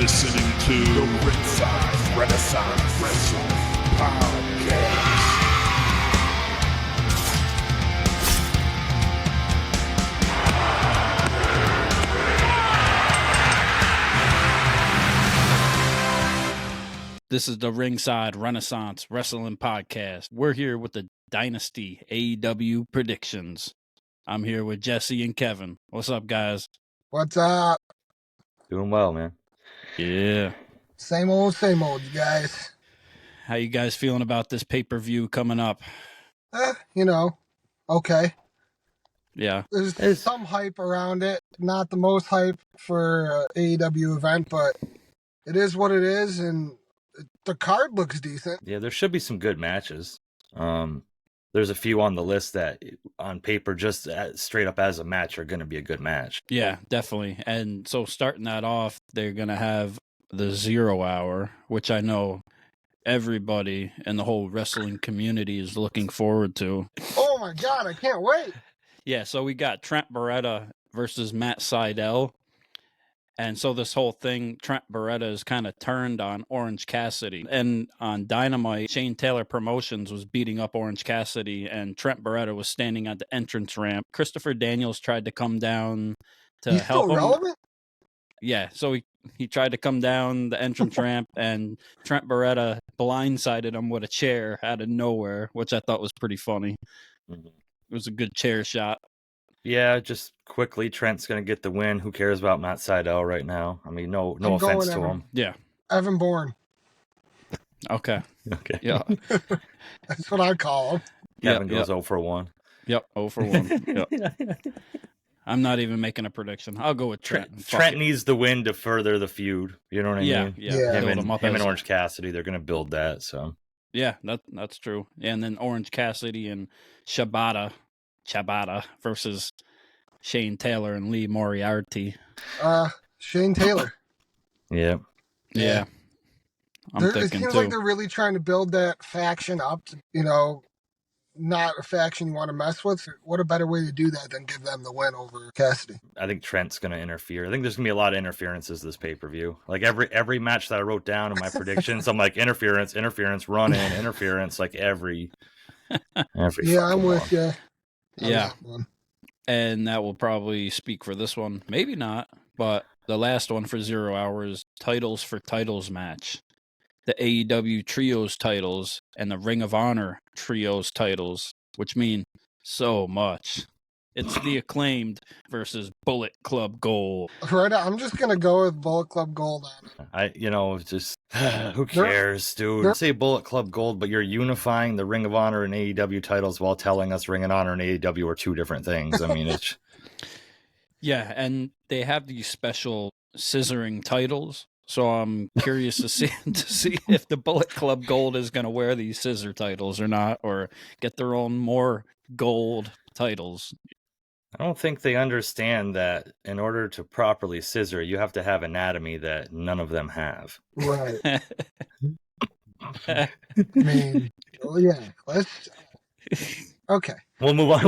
listening to the Ringside Renaissance Wrestling Podcast. This is the Ringside Renaissance Wrestling Podcast. We're here with the Dynasty AEW predictions. I'm here with Jesse and Kevin. What's up, guys? What's up? Doing well, man. Yeah. Same old, you guys. How you guys feeling about this pay-per-view coming up? Okay. Yeah. There's some hype around it. Not the most hype for AEW event, but it is what it is, and the card looks decent. Yeah, there should be some good matches. There's a few on the list that, on paper, just straight up as a match, are going to be a good match. Yeah, definitely. And so starting that off, they're going to have the 0 Hour, which I know everybody in the whole wrestling community is looking forward to. Oh my God, I can't wait. Yeah, so we got Trent Beretta versus Matt Seidel. And so this whole thing, Trent Beretta is kind of turned on Orange Cassidy. And on Dynamite, Shane Taylor Promotions was beating up Orange Cassidy, and Trent Beretta was standing at the entrance ramp. Christopher Daniels tried to come down to He's help still him. relevant? Yeah, so he tried to come down the entrance ramp, and Trent Beretta blindsided him with a chair out of nowhere, which I thought was pretty funny. Mm-hmm. It was a good chair shot. Yeah, just quickly, Trent's going to get the win. Who cares about Matt Seidel right now? I mean, no offense to him. Yeah. Evan Bourne. Okay. Okay. Yeah. That's what I call him. Kevin goes 0 for 1. Yep, 0 for 1. Yep. I'm not even making a prediction. I'll go with Trent. Trent needs the win to further the feud. You know what I mean? Yeah. Him and Orange Cassidy, they're going to build that. So. Yeah, that's true. And then Orange Cassidy and Shabata versus Shane Taylor and Lee Moriarty. Shane Taylor. Yeah. Yeah. It seems like they're really trying to build that faction up to, not a faction you want to mess with. What a better way to do that than give them the win over Cassidy? I think Trent's going to interfere. I think there's going to be a lot of interferences this pay-per-view. Like every match that I wrote down in my predictions, I'm like, interference, run in, interference, like every Yeah, I'm with you. Yeah. And that will probably speak for this one. Maybe not, but the last one for 0 Hours, titles for titles match. The AEW Trios titles and the Ring of Honor Trios titles, which mean so much. It's the Acclaimed versus Bullet Club Gold. Right, I'm just going to go with Bullet Club Gold on it. Who cares, dude? Say Bullet Club Gold, but you're unifying the Ring of Honor and AEW titles while telling us Ring of Honor and AEW are two different things. I mean, it's... Yeah, and they have these special scissoring titles. So I'm curious to see if the Bullet Club Gold is going to wear these scissor titles or not, or get their own more gold titles. I don't think they understand that in order to properly scissor, you have to have anatomy that none of them have. Right. I mean, yeah. Let's. Okay. We'll move on.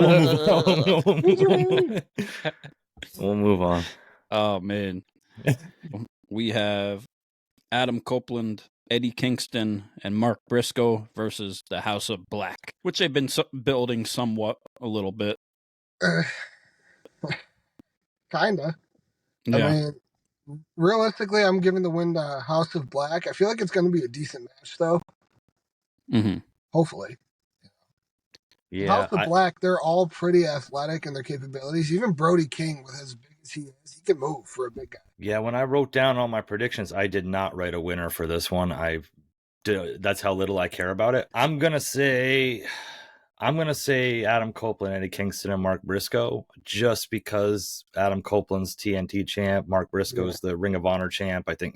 We'll move on. Oh man. We have Adam Copeland, Eddie Kingston, and Mark Briscoe versus the House of Black, which they've been building somewhat a little bit. Kinda. Yeah. I mean, realistically, I'm giving the win to House of Black. I feel like it's going to be a decent match, though. Mm-hmm. Hopefully. Yeah. House of Black, they're all pretty athletic in their capabilities. Even Brody King, with as big as he is, he can move for a big guy. Yeah, when I wrote down all my predictions, I did not write a winner for this one. That's how little I care about it. I'm gonna say Adam Copeland, Eddie Kingston, and Mark Briscoe, just because Adam Copeland's TNT champ, Mark Briscoe's the Ring of Honor champ. I think,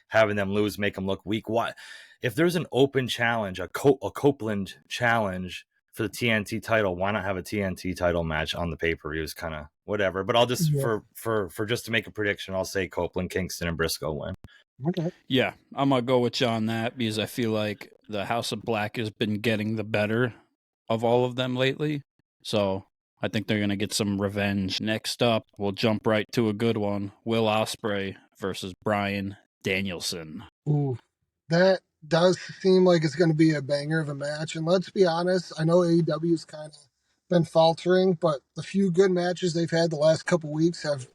having them lose make them look weak. Why? If there's an open challenge, a Copeland challenge for the TNT title, why not have a TNT title match on the pay-per-view? Is kind of whatever. But I'll just for just to make a prediction, I'll say Copeland, Kingston, and Briscoe win. Okay. Yeah, I'm gonna go with you on that because I feel like the House of Black has been getting the better of all of them lately. So I think they're gonna get some revenge. Next up, we'll jump right to a good one. Will Ospreay versus Bryan Danielson. Ooh, that does seem like it's going to be a banger of a match. And let's be honest, I know AEW's kind of been faltering, but the few good matches they've had the last couple weeks have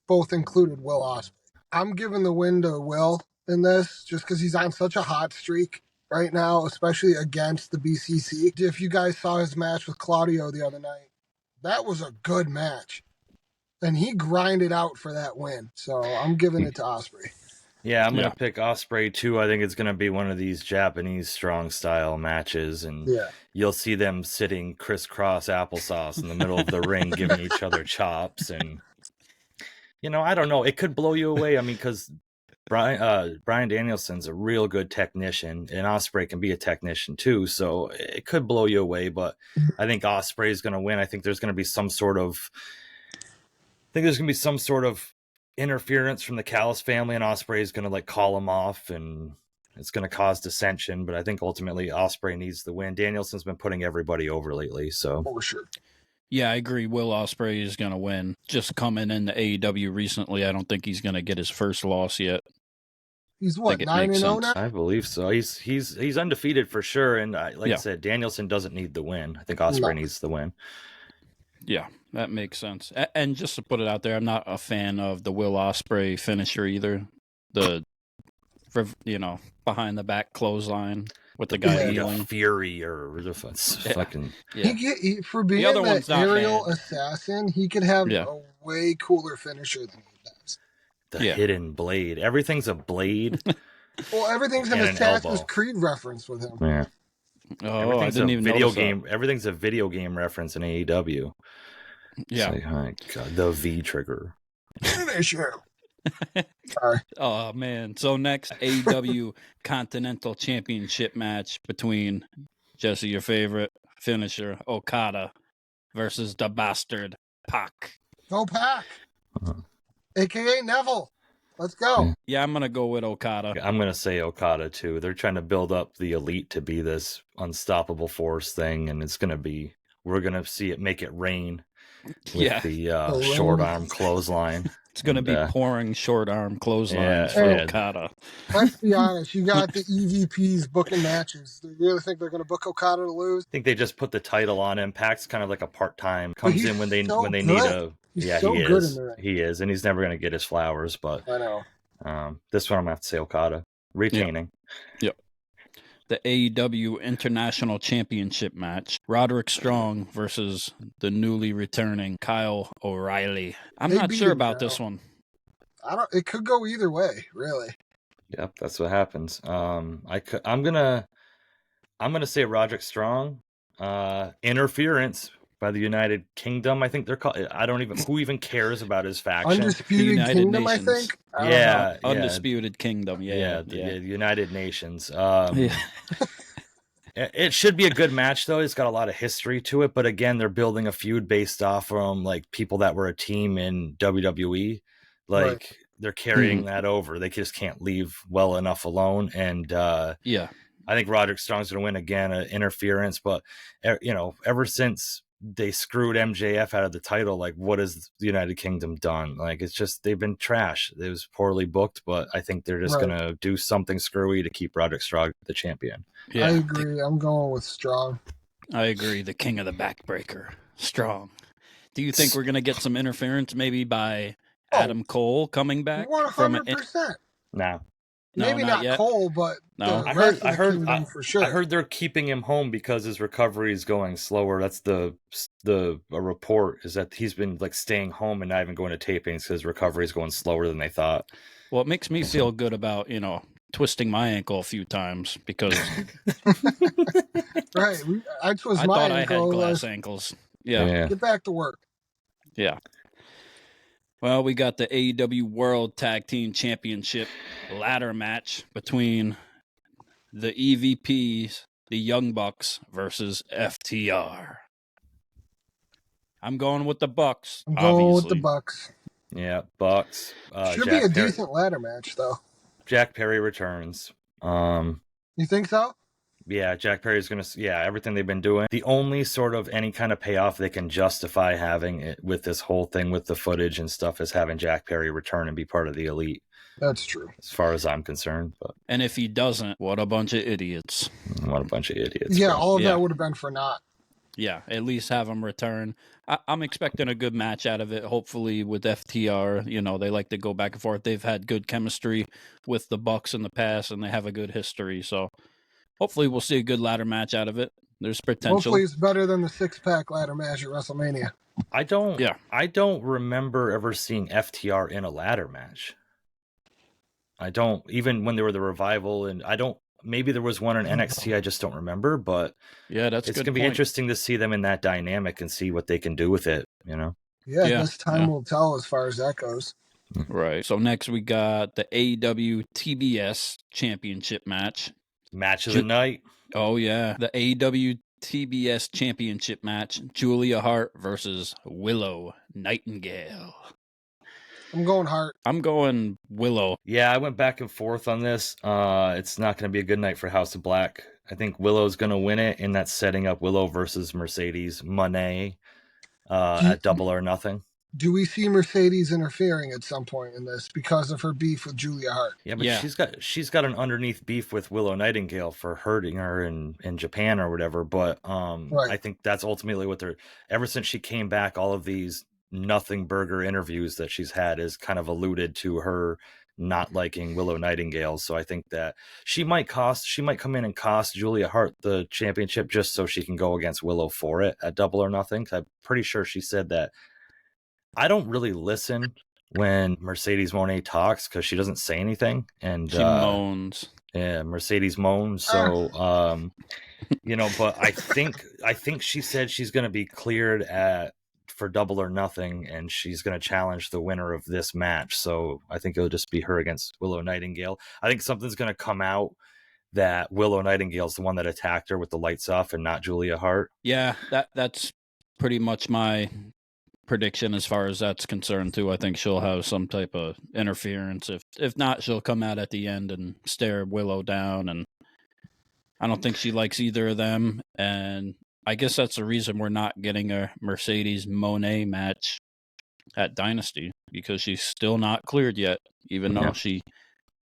both included Will Ospreay. I'm giving the win to Will in this just because he's on such a hot streak right now, especially against the BCC. If you guys saw his match with Claudio the other night, that was a good match. And he grinded out for that win. So I'm giving it to Ospreay. Yeah, I'm going to pick Ospreay too. I think it's going to be one of these Japanese strong style matches, and you'll see them sitting crisscross applesauce in the middle of the ring, giving each other chops. And, I don't know. It could blow you away. I mean, because Bryan Danielson's a real good technician, and Ospreay can be a technician too. So it could blow you away, but I think Ospreay is going to win. I think there's going to be some sort of interference from the Callis family, and Ospreay is going to call him off, and it's going to cause dissension. But I think ultimately Ospreay needs the win. Danielson's been putting everybody over lately, so for sure. Yeah, I agree. Will Ospreay is going to win. Just coming into AEW recently, I don't think he's going to get his first loss yet. He's what, 9-0 now? I believe so. He's undefeated for sure, and I said, Danielson doesn't need the win. I think Ospreay needs the win. Yeah, that makes sense. And just to put it out there, I'm not a fan of the Will Ospreay finisher either. The, behind the back clothesline with the guy healing. Fury or fucking. Yeah. For being an aerial assassin, he could have a way cooler finisher than he does. The hidden blade. Everything's a blade. Well, everything's an Assassin's Creed reference with him. Yeah. Oh, I didn't even notice that. Everything's a video game reference in AEW. Yeah. Oh, God, the V trigger. Finisher. Sorry. Oh, man. So next, AEW Continental Championship match between Jesse, your favorite finisher, Okada, versus the bastard Pac. Go Pac. A.K.A. Neville. Let's go. Yeah, I'm going to go with Okada. I'm going to say Okada, too. They're trying to build up the Elite to be this unstoppable force thing, and we're going to see it make it rain with the short arm clothesline. It's going to be pouring short arm clotheslines for Okada. Let's be honest. You got the EVPs booking matches. Do you really think they're going to book Okada to lose? I think they just put the title on Impact's kind of like a part-time. Comes in when they need a... He's so good in the ring. He is, and he's never going to get his flowers, but I know. This one I'm going to have to say Okada. Retaining. Yep. The AEW International Championship match. Roderick Strong versus the newly returning Kyle O'Reilly. I'm not sure about this one. It could go either way, really. Yep, that's what happens. I'm gonna say Roderick Strong. Interference by the United Kingdom, I think they're called. Who even cares about his faction? Undisputed Kingdom, Nations. I think. Undisputed Kingdom. The United Nations. It should be a good match, though. It's got a lot of history to it, but again, they're building a feud based off from people that were a team in WWE. They're carrying that over. They just can't leave well enough alone, and I think Roderick Strong's going to win again. Interference, but ever since they screwed MJF out of the title, what has the United Kingdom done? It's just they've been trash. It was poorly booked, but I think they're just gonna do something screwy to keep Roderick Strong the champion. Yeah. I agree. I'm going with Strong. I agree. The king of the backbreaker, Strong. Do you think we're gonna get some interference, maybe by Adam Cole coming back? 100%. No. Maybe not yet. Cole, but I heard for sure. I heard they're keeping him home because his recovery is going slower. That's the report, is that he's been staying home and not even going to tapings because his recovery is going slower than they thought. Well, it makes me feel good about twisting my ankle a few times because right. I twist I my thought ankle. I had glass ankles. Yeah. Get back to work. Yeah. Well, we got the AEW World Tag Team Championship ladder match between the EVPs, the Young Bucks, versus FTR. I'm going with the Bucks. I'm going with the Bucks. Yeah, Bucks. Should be a decent ladder match, though. Jack Perry returns. You think so? Yeah, Jack Perry's going to, everything they've been doing. The only sort of any kind of payoff they can justify having it with this whole thing with the footage and stuff is having Jack Perry return and be part of the Elite. That's true. As far as I'm concerned. But And if he doesn't, what a bunch of idiots. What a bunch of idiots. Yeah, bro. all of that would have been for naught. Yeah, at least have him return. I'm expecting a good match out of it, hopefully with FTR. You know, they like to go back and forth. They've had good chemistry with the Bucks in the past, and they have a good history. So hopefully we'll see a good ladder match out of it. There's potential. Hopefully it's better than the 6-pack ladder match at WrestleMania. I don't remember ever seeing FTR in a ladder match. I don't, even when they were the Revival, and maybe there was one in NXT, I just don't remember, but yeah, it's going to be interesting to see them in that dynamic and see what they can do with it, you know? Yeah, I guess time will tell as far as that goes. Right. So next we got the AEW TBS Championship match. Match of the night. Oh, yeah. The AEW TBS Championship match. Julia Hart versus Willow Nightingale. I'm going Hart. I'm going Willow. Yeah, I went back and forth on this. It's not going to be a good night for House of Black. I think Willow's going to win it, and that's setting up Willow versus Mercedes Moné at Double or Nothing. Do we see Mercedes interfering at some point in this because of her beef with Julia Hart? Yeah, but she's got an underneath beef with Willow Nightingale for hurting her in Japan or whatever. But I think that's ultimately what they're. Ever since she came back, all of these Nothing Burger interviews that she's had is kind of alluded to her not liking Willow Nightingale. So I think that she might come in and cost Julia Hart the championship just so she can go against Willow for it at Double or Nothing. I'm pretty sure she said that. I don't really listen when Mercedes Moné talks because she doesn't say anything, and she moans. Yeah, Mercedes moans. So you know, but I think she said she's going to be cleared for Double or Nothing, and she's going to challenge the winner of this match. So I think it'll just be her against Willow Nightingale. I think something's going to come out that Willow Nightingale's the one that attacked her with the lights off and not Julia Hart. Yeah, that's pretty much my prediction as far as that's concerned too. I think she'll have some type of interference. If not, she'll come out at the end and stare Willow down, and I don't think she likes either of them, and I guess that's the reason we're not getting a Mercedes Moné match at Dynasty, because she's still not cleared yet, even though she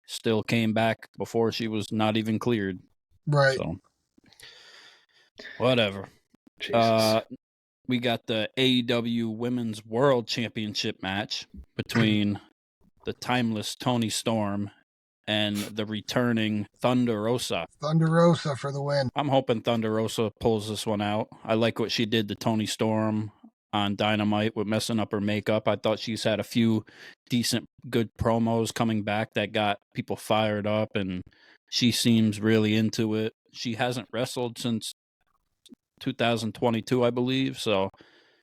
still came back before she was not even cleared. Right. So, whatever. Jesus. We got the AEW Women's World Championship match between the timeless Toni Storm and the returning Thunder Rosa. Thunder Rosa for the win. I'm hoping Thunder Rosa pulls this one out. I like what she did to Toni Storm on Dynamite with messing up her makeup. I thought she's had a few decent, good promos coming back that got people fired up, and she seems really into it. She hasn't wrestled since 2022, I believe. So,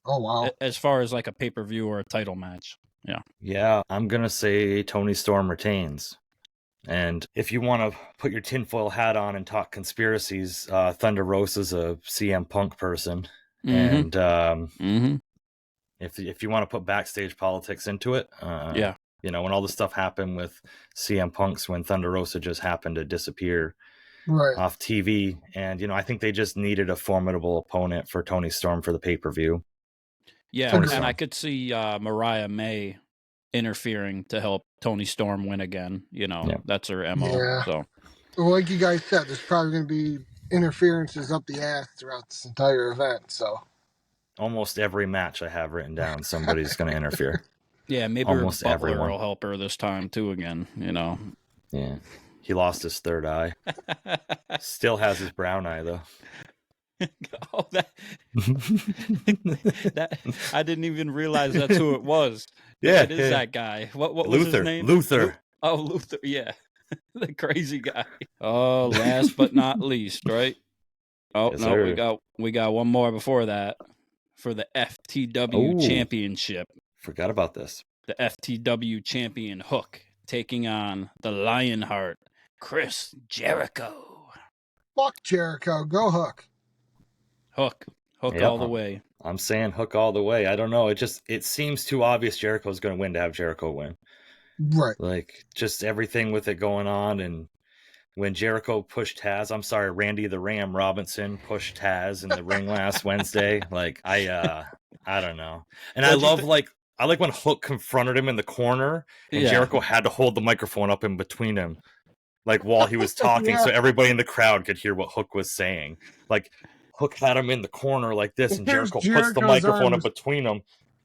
oh wow! As far as like a pay-per-view or a title match, yeah, I'm gonna say Toni Storm retains. And if you want to put your tinfoil hat on and talk conspiracies, Thunder Rosa's a CM Punk person, and if you want to put backstage politics into it, you know, when all the stuff happened with CM Punk's, when Thunder Rosa just happened to disappear off TV, and you know, I think they just needed a formidable opponent for Toni Storm for the pay-per-view. Yeah, and I could see Mariah May interfering to help Toni Storm win again. You know, that's her MO. Yeah. So, well, like you guys said, there's probably going to be interferences up the ass throughout this entire event. So, almost every match I have written down, somebody's going to interfere. Yeah, maybe almost her butler will help her this time too. Again, you know. Yeah, he lost his third eye. Still has his brown eye though. Oh, that I didn't even realize that's who it was. Yeah, it is that guy. What was Luther, his name? Luther. Oh, Luther. Yeah, the crazy guy. Oh, last but not least, right? Oh yes, no, sir. we got one more before that for the FTW Championship. Forgot about this. The FTW champion Hook taking on the Lionheart, Chris Jericho. Fuck Jericho, go Hook. Hook all the way. I'm saying Hook all the way. I don't know. It seems too obvious Jericho's going to win to have Jericho win. Right. Like just everything with it going on, and when Jericho pushed Taz, I'm sorry, Randy the Ram Robinson pushed Taz in the ring last Wednesday. Like I don't know. And I love I like when Hook confronted him in the corner and Jericho had to hold the microphone up in between him, like while he was talking, so everybody in the crowd could hear what Hook was saying. Like Hook had him in the corner like this, and Jericho puts the microphone up between them,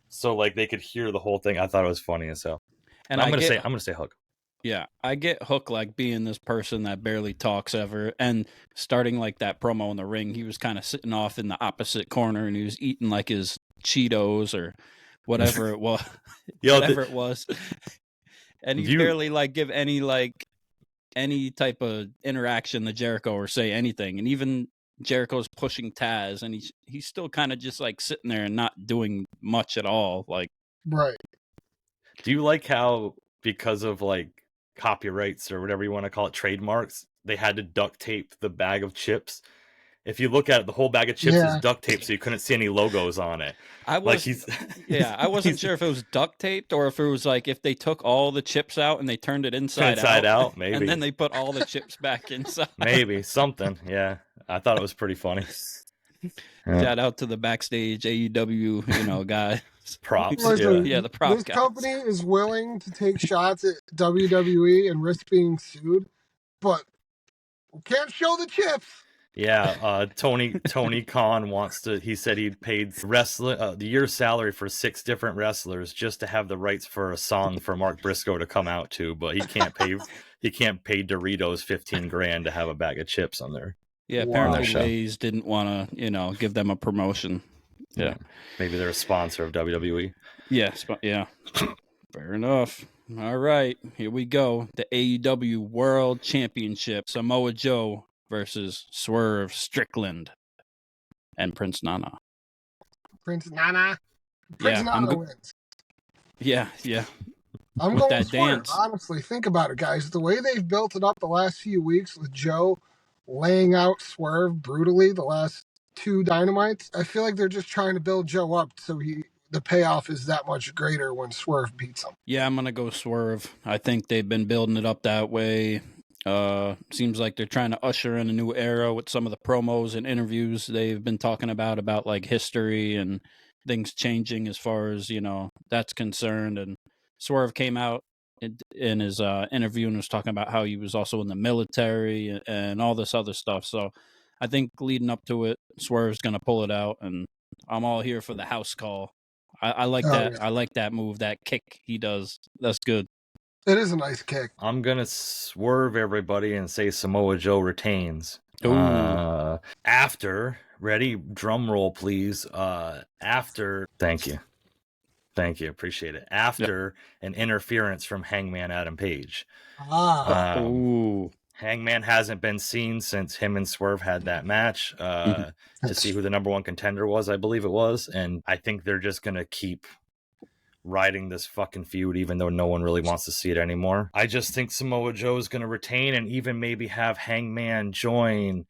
so like they could hear the whole thing. I thought it was funny as hell. And I'm gonna say Hook. Yeah, I get Hook like being this person that barely talks ever, and starting like that promo in the ring, he was kind of sitting off in the opposite corner, and he was eating like his Cheetos or whatever it was, it was, and he barely like give any type of interaction to Jericho or say anything, and even Jericho's pushing Taz, and he's still kind of just like sitting there and not doing much at all, like. Right. Do you like how, because of like copyrights or whatever you want to call it, trademarks, they had to duct tape the bag of chips? If you look at it, the whole bag of chips is duct taped, so you couldn't see any logos on it. I wasn't sure if it was duct taped or if it was like if they took all the chips out and they turned it inside out, maybe, and then they put all the chips back inside. Maybe something. Yeah, I thought it was pretty funny. Shout out to the backstage AEW, guys. Props. Listen, the props. This company is willing to take shots at WWE and risk being sued, but we can't show the chips. Yeah, Tony Khan he said he'd paid the year's salary for 6 different wrestlers just to have the rights for a song for Mark Briscoe to come out to, but he can't pay Doritos $15,000 to have a bag of chips on there. Yeah, apparently Mays didn't want to, give them a promotion. Yeah. Maybe they're a sponsor of WWE. Yes, yeah. Fair enough. All right, here we go. The AEW World Championship. Samoa Joe versus Swerve Strickland and Prince Nana. Prince Nana wins. Yeah. I'm going with Swerve. Honestly, think about it, guys. The way they've built it up the last few weeks with Joe laying out Swerve brutally the last 2 Dynamites, I feel like they're just trying to build Joe up so the payoff is that much greater when Swerve beats him. Yeah, I'm going to go Swerve. I think they've been building it up that way. Seems like they're trying to usher in a new era with some of the promos and interviews they've been talking about like history and things changing as far as, that's concerned. And Swerve came out in his interview and was talking about how he was also in the military and all this other stuff. So I think leading up to it, Swerve's going to pull it out, and I'm all here for the house call. I like that. Yeah. I like that move, that kick he does. That's good. It is a nice kick. I'm going to swerve everybody and say Samoa Joe retains. After, ready? Drum roll, please. Thank you. Appreciate it. After an interference from Hangman Adam Page. Hangman hasn't been seen since him and Swerve had that match to see who the number 1 contender was, I believe it was. And I think they're just going to keep riding this fucking feud, even though no one really wants to see it anymore. I just think Samoa Joe is going to retain and even maybe have Hangman join,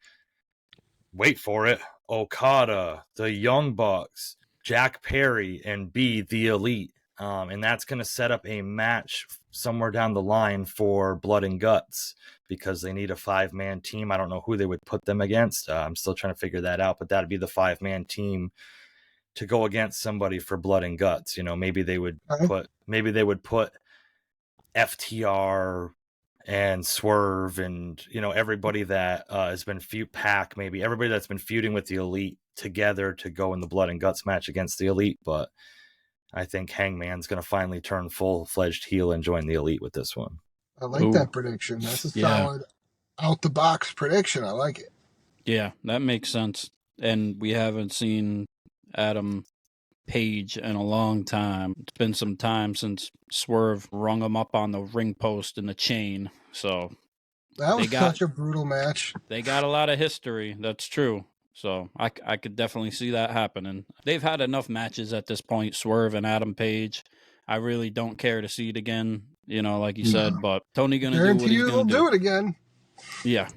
wait for it, Okada, the Young Bucks, Jack Perry, and be the Elite. And that's going to set up a match somewhere down the line for Blood and Guts because they need a 5-man team. I don't know who they would put them against. I'm still trying to figure that out, but that'd be the 5-man team to go against somebody for Blood and Guts. Maybe they would put FTR and Swerve and, everybody that has been Pac, maybe everybody that's been feuding with the Elite together to go in the Blood and Guts match against the Elite. But I think Hangman's going to finally turn full-fledged heel and join the Elite with this one. I like that prediction. That's a solid out-the-box prediction. I like it. Yeah, that makes sense. And we haven't seen Adam Page in a long time. It's been some time since Swerve rung him up on the ring post in the chain. So that was such a brutal match. They got a lot of history. That's true. So I could definitely see that happening. They've had enough matches at this point, Swerve and Adam Page. I really don't care to see it again, like you said, but Tony going to do what he's going to do it again. Yeah.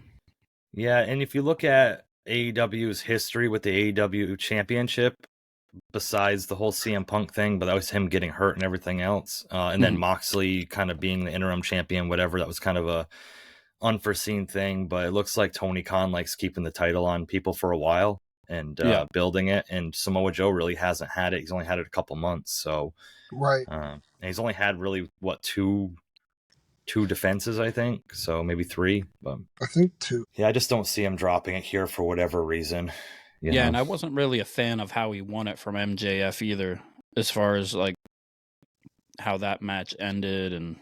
Yeah, and if you look at AEW's history with the AEW Championship, besides the whole CM Punk thing, but that was him getting hurt and everything else. And then Moxley kind of being the interim champion, whatever, that was kind of unforeseen thing, but it looks like Tony Khan likes keeping the title on people for a while and building it. And Samoa Joe really hasn't had it. He's only had it a couple months. So, Right. and he's only had really two defenses, I think. So maybe 3. But I think 2. yeah, I just don't see him dropping it here for whatever reason. You know? And I wasn't really a fan of how he won it from MJF either, as far as like how that match ended and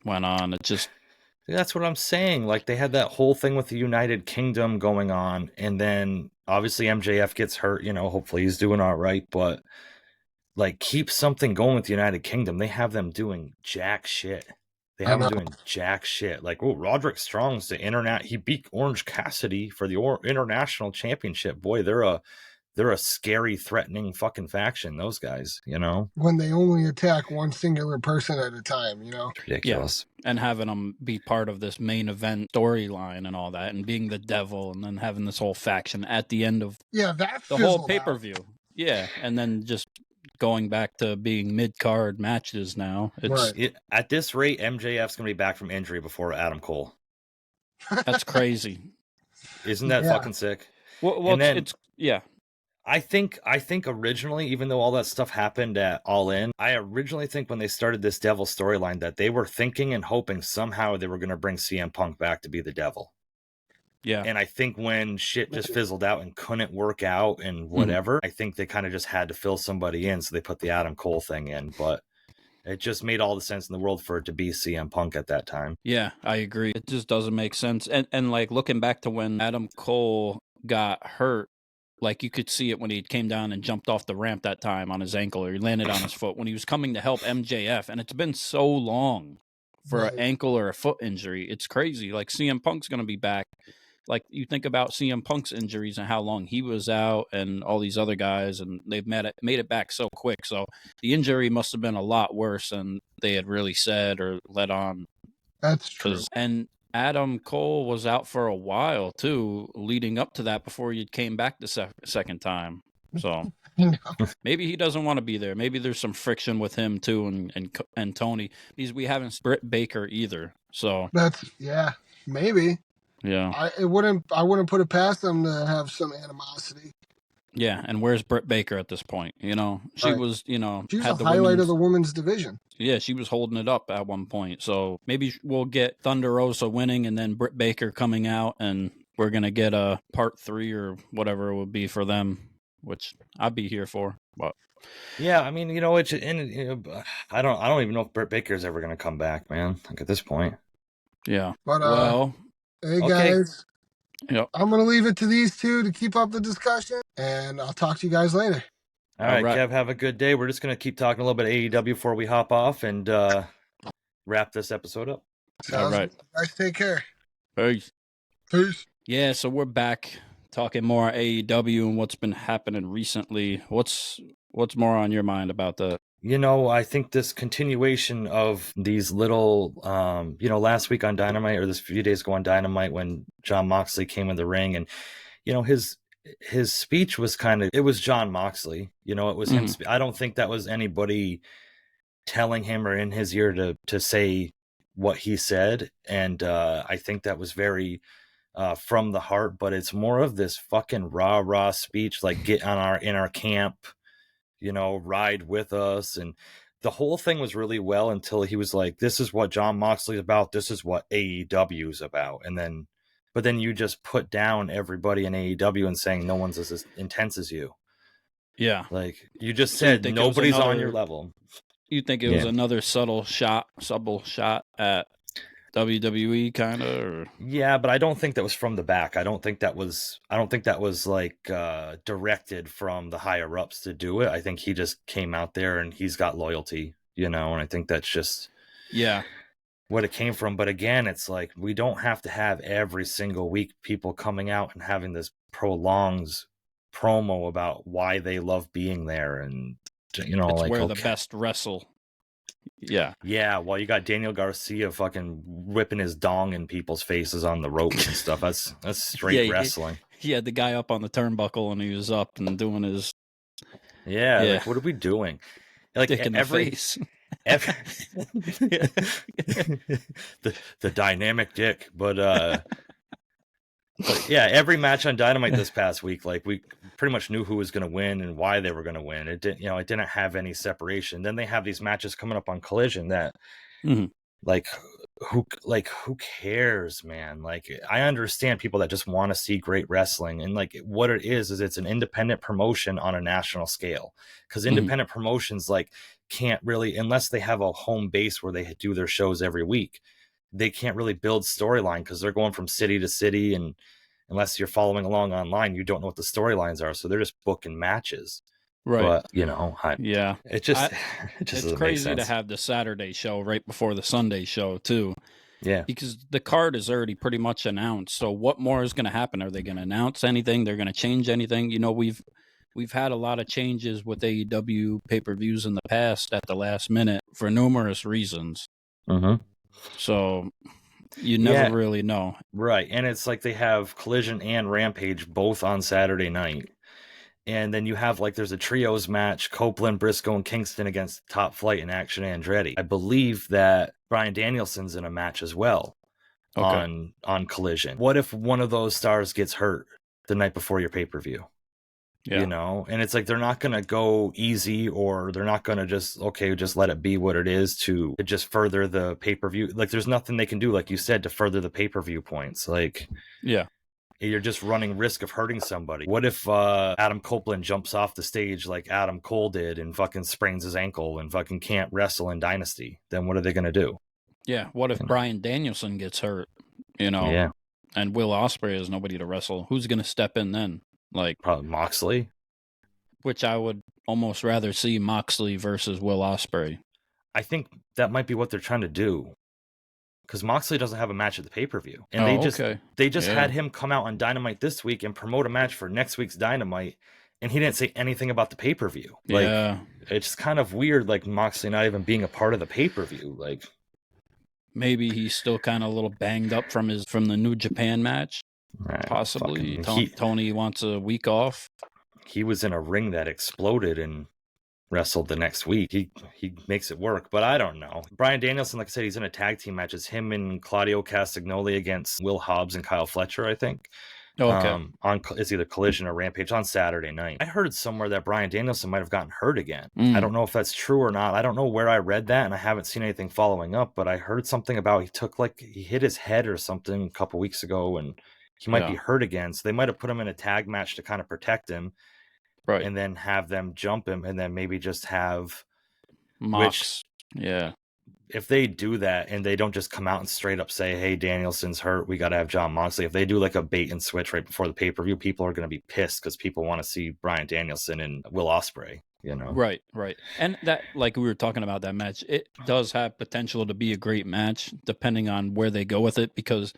went on. It just, that's what I'm saying. Like, they had that whole thing with the United Kingdom going on, and then obviously MJF gets hurt. You know, hopefully he's doing all right, but like, keep something going with the United Kingdom. They have them doing jack shit. They have them doing jack shit. Like, oh, Roderick Strong's the internet. He beat Orange Cassidy for the international championship. Boy, they're a scary, threatening fucking faction. Those guys, you know. When they only attack one singular person at a time, you know. It's ridiculous. Yeah. And having them be part of this main event storyline and all that, and being the devil, and then having this whole faction at the end of that the whole pay-per-view. Yeah, and then just going back to being mid-card matches now. It's at this rate, MJF's going to be back from injury before Adam Cole. That's crazy. Isn't that fucking sick? Well, then, I think originally, even though all that stuff happened at All In, I originally think when they started this Devil storyline that they were thinking and hoping somehow they were going to bring CM Punk back to be the Devil. Yeah. And I think when shit just fizzled out and couldn't work out and whatever, I think they kind of just had to fill somebody in. So they put the Adam Cole thing in, but it just made all the sense in the world for it to be CM Punk at that time. Yeah, I agree. It just doesn't make sense. And like looking back to when Adam Cole got hurt, like you could see it when he came down and jumped off the ramp that time on his ankle, or he landed on his foot when he was coming to help MJF. And it's been so long for an ankle or a foot injury. It's crazy. Like CM Punk's going to be back. Like you think about CM Punk's injuries and how long he was out and all these other guys, and they've made it back so quick. So the injury must have been a lot worse than they had really said or let on. That's true. And Adam Cole was out for a while too, leading up to that before he came back the second time. So maybe he doesn't want to be there. Maybe there's some friction with him too, and Tony. Because we haven't Britt Baker either. So that's maybe. Yeah, I wouldn't put it past them to have some animosity. Yeah, and where's Britt Baker at this point? You know, she was, you know, she was had the highlight of the women's division. Yeah, she was holding it up at one point. So maybe we'll get Thunder Rosa winning and then Britt Baker coming out, and we're gonna get a part 3 or whatever it would be for them, which I'd be here for. But yeah, I mean, you know, I don't even know if Britt Baker's ever gonna come back, man. Like at this point. Yeah. But well. Hey guys, Yep. I'm going to leave it to these two to keep up the discussion, and I'll talk to you guys later. All right, Kev, have a good day. We're just going to keep talking a little bit of AEW before we hop off and wrap this episode up. Sounds good. Guys, take care. Peace. Peace. Yeah, so we're back talking more AEW and what's been happening recently. What's more on your mind about that? You know, I think this continuation of these little, you know, last week on Dynamite or this few days ago on Dynamite when Jon Moxley came in the ring and, you know, his speech was it was Jon Moxley, you know, it was him. I don't think that was anybody telling him or in his ear to say what he said. And I think that was very from the heart, but it's more of this fucking rah speech, like get in our camp, you know, ride with us. And the whole thing was really well until he was like, this is what Jon Moxley's about. This is what AEW is about. But then you just put down everybody in AEW and saying no one's as intense as you. Yeah. Like you just said, nobody's on your level. You think it was another subtle shot at WWE kind of? Yeah, but I don't think that was from the back. I don't think that was like directed from the higher ups to do it. I think he just came out there and he's got loyalty, you know, and I think that's just what it came from. But again, it's like we don't have to have every single week people coming out and having this prolonged promo about why they love being there, and you know, it's like where the best wrestle. Yeah. Well, you got Daniel Garcia fucking whipping his dong in people's faces on the ropes and stuff. That's straight wrestling. He had the guy up on the turnbuckle and he was up and doing his. Like, what are we doing? Like dick in the face. the dynamic dick, but yeah, every match on Dynamite this past week, like we pretty much knew who was going to win and why they were going to win. It didn't, it didn't have any separation. Then they have these matches coming up on Collision that, like, who cares, man? Like, I understand people that just want to see great wrestling, and like what it is it's an independent promotion on a national scale, because independent promotions like can't really, unless they have a home base where they do their shows every week, they can't really build storyline because they're going from city to city, and unless you're following along online, you don't know what the storylines are, so they're just booking matches. Right. But it just it's crazy to have the Saturday show right before the Sunday show too. Yeah, because the card is already pretty much announced. So what more is going to happen? Are they going to announce anything? They're going to change anything? We've had a lot of changes with AEW pay-per-views in the past at the last minute for numerous reasons. So you never really know. Right. And it's like they have Collision and Rampage both on Saturday night. And then you have, like, there's a trios match, Copeland, Briscoe, and Kingston against Top Flight and Action Andretti. I believe that Bryan Danielson's in a match as well on Collision. What if one of those stars gets hurt the night before your pay-per-view? Yeah. And it's like they're not going to go easy, or they're not going to just let it be what it is to just further the pay-per-view. Like, there's nothing they can do, like you said, to further the pay-per-view points. Like, yeah, you're just running risk of hurting somebody. What if Adam Copeland jumps off the stage like Adam Cole did and fucking sprains his ankle and fucking can't wrestle in Dynasty? Then what are they going to do? Yeah. What if Bryan Danielson gets hurt, Yeah. And Will Ospreay has nobody to wrestle? Who's going to step in then? Like, probably Moxley. Which I would almost rather see Moxley versus Will Ospreay. I think that might be what they're trying to do, because Moxley doesn't have a match at the pay-per-view, and they just had him come out on Dynamite this week and promote a match for next week's Dynamite, and he didn't say anything about the pay-per-view. Like, it's kind of weird, like Moxley not even being a part of the pay-per-view. Like, maybe he's still kind of a little banged up from the New Japan match. Possibly. Tony wants a week off. He was in a ring that exploded and wrestled the next week. He makes it work, but I don't know. Bryan Danielson, like I said, he's in a tag team match. It's him and Claudio Castagnoli against Will Hobbs and Kyle Fletcher, I think. It's either Collision or Rampage on Saturday night. I heard somewhere that Bryan Danielson might have gotten hurt again. I don't know if that's true or not. I don't know where I read that, and I haven't seen anything following up, but I heard something about he hit his head or something a couple weeks ago, and he might be hurt again. So they might have put him in a tag match to kind of protect him. Right. And then have them jump him, and then maybe just have Mox. If they do that and they don't just come out and straight up say, hey, Danielson's hurt, we got to have John Moxley. If they do like a bait and switch right before the pay-per-view, people are going to be pissed because people want to see Bryan Danielson and Will Ospreay, Right. And that, like we were talking about that match, it does have potential to be a great match depending on where they go with it, because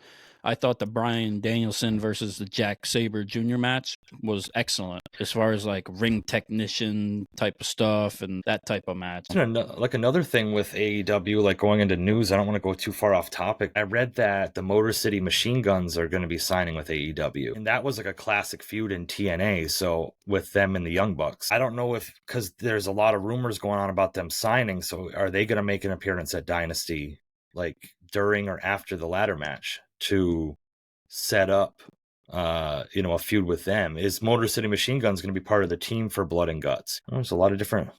I thought the Bryan Danielson versus the Jack Sabre Jr. match was excellent as far as like ring technician type of stuff and that type of match. Like another thing with AEW, like going into news, I don't want to go too far off topic. I read that the Motor City Machine Guns are going to be signing with AEW. And that was like a classic feud in TNA. So with them and the Young Bucks, I don't know because there's a lot of rumors going on about them signing. So are they going to make an appearance at Dynasty, like during or after the ladder match, to set up a feud with them? Is Motor City Machine Guns going to be part of the team for Blood and Guts? There's a lot of different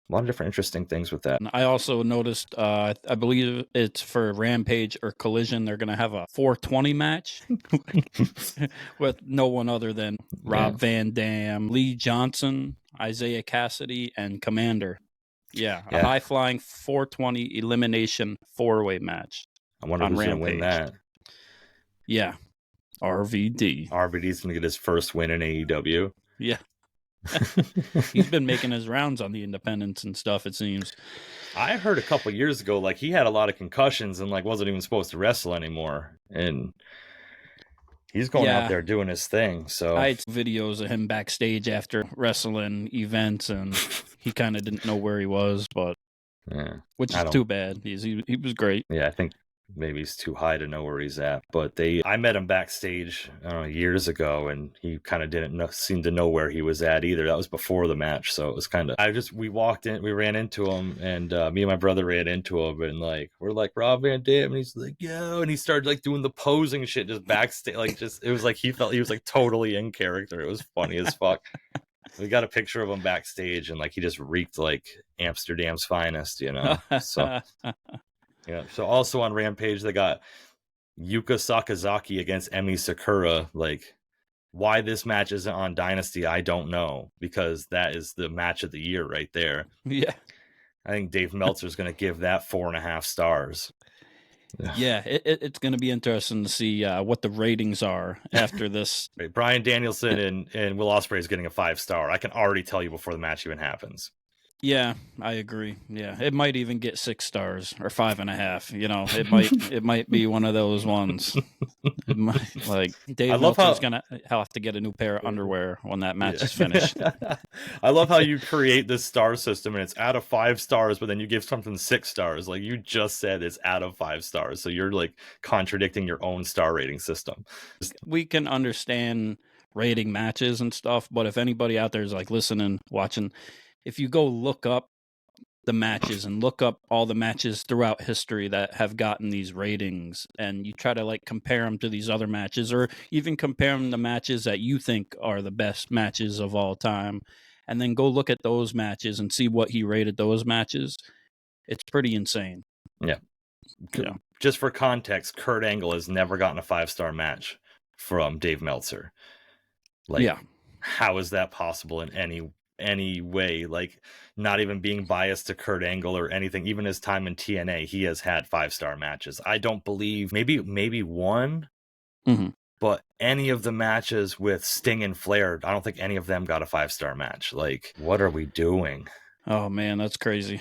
interesting things with that. I also noticed, I believe it's for Rampage or Collision, they're going to have a 420 match with no one other than Rob Van Dam, Lee Johnson, Isaiah Cassidy, and Commander. A high-flying 420 elimination 4-way match. I wonder who's going to win that. Yeah, RVD. RVD's going to get his first win in AEW. Yeah. He's been making his rounds on the independents and stuff, it seems. I heard a couple years ago, like, he had a lot of concussions and, like, wasn't even supposed to wrestle anymore. And he's going out there doing his thing. So I had videos of him backstage after wrestling events, and he kind of didn't know where he was, but which is too bad. He was great. Yeah, I think maybe he's too high to know where he's at. But I met him backstage years ago, and he kind of didn't seem to know where he was at either. That was before the match, so it was kind of we walked in, we ran into him, and me and my brother ran into him, and like we're like Rob Van Dam, and he's like yo, and he started like doing the posing shit just backstage, like just it was like he felt he was like totally in character. It was funny as fuck. We got a picture of him backstage, and like he just reeked like Amsterdam's finest, you know. So yeah. So also on Rampage, they got Yuka Sakazaki against Emi Sakura. Like, why this match isn't on Dynasty, I don't know, because that is the match of the year right there. Yeah. I think Dave Meltzer's going to give that 4.5 stars. Yeah, it's going to be interesting to see what the ratings are after this. Right. Bryan Danielson and Will Ospreay is getting a 5-star. I can already tell you before the match even happens. Yeah, I agree. Yeah, it might even get 6 stars or 5.5. You know, it might be one of those ones. It might, like Dave Meltzer's gonna have to get a new pair of underwear when that match is finished. I love how you create this star system and it's out of 5 stars, but then you give something 6 stars. Like you just said, it's out of 5 stars, so you're like contradicting your own star rating system. We can understand rating matches and stuff, but if anybody out there is like listening, watching, if you go look up the matches and look up all the matches throughout history that have gotten these ratings, and you try to like compare them to these other matches, or even compare them to matches that you think are the best matches of all time, and then go look at those matches and see what he rated those matches, it's pretty insane. Yeah. Just for context, Kurt Angle has never gotten a 5-star match from Dave Meltzer. Like, yeah. How is that possible in any way? Like, not even being biased to Kurt Angle or anything, even his time in TNA, he has had 5-star matches. I don't believe maybe one, but any of the matches with Sting and Flair, I don't think any of them got a 5-star match. Like, what are we doing? Oh man, that's crazy.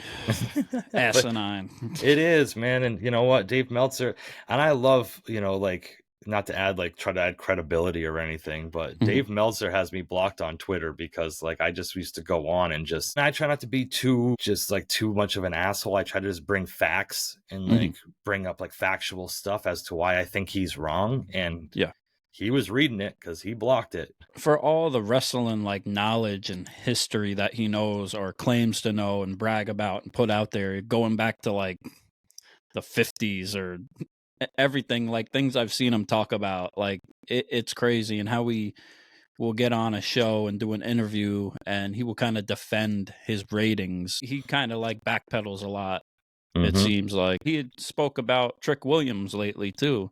Asinine. It is, man. And you know what, Dave Meltzer, and I love, you know, like, not to try to add credibility or anything, but Dave Meltzer has me blocked on Twitter because like I just used to go on and I try not to be too much of an asshole. I try to just bring facts and like bring up like factual stuff as to why I think he's wrong. And yeah, he was reading it because he blocked it. For all the wrestling like knowledge and history that he knows or claims to know and brag about and put out there, going back to like the 50s or everything, like things I've seen him talk about, like it's crazy. And how we will get on a show and do an interview and he will kind of defend his ratings. He kind of like backpedals a lot. It seems like he had spoke about Trick Williams lately too,